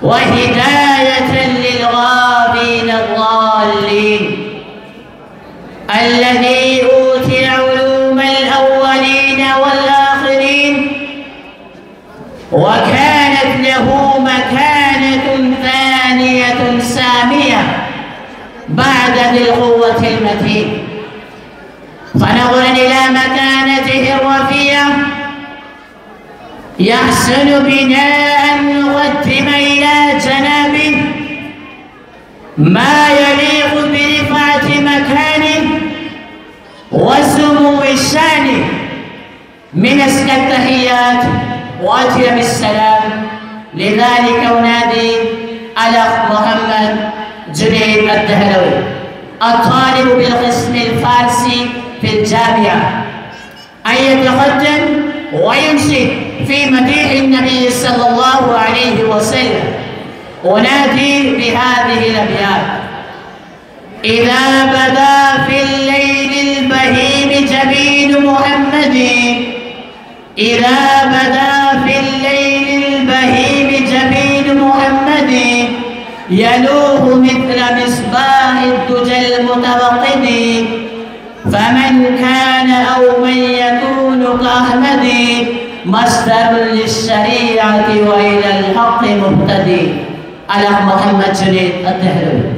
وهداية للغابين الضالين، الذي أوتي علوم الأولين والآخرين، وكانت له مكانة ثانية سامية بعد ذي القوة المتين. فنظرا إلى مكانته الرفيعة يحسن بنا أن نقدم إلى جنابه ما يليق برفعة مكانه وسمو الشان من أزكى التحيات وأطيب السلام. لذلك أنادي الأخ محمد جنيد الدهلوي الطالب بالقسم الفارسي في الجامعة أن يتقدم وينشد في مديح النبي صلى الله عليه وسلم. أنادي بهذه الأبيات: إذا بدا في الليل البهيم جبين محمد، إذا بدا في الليل البهيم جبين محمد، يلوح مثل مصباح الدجى المتوقد، فمن كان أو من يكون كأحمد، مصدر للشريعة وإلى الحق مهتدي. الأخ محمد جنيد الدهلوي.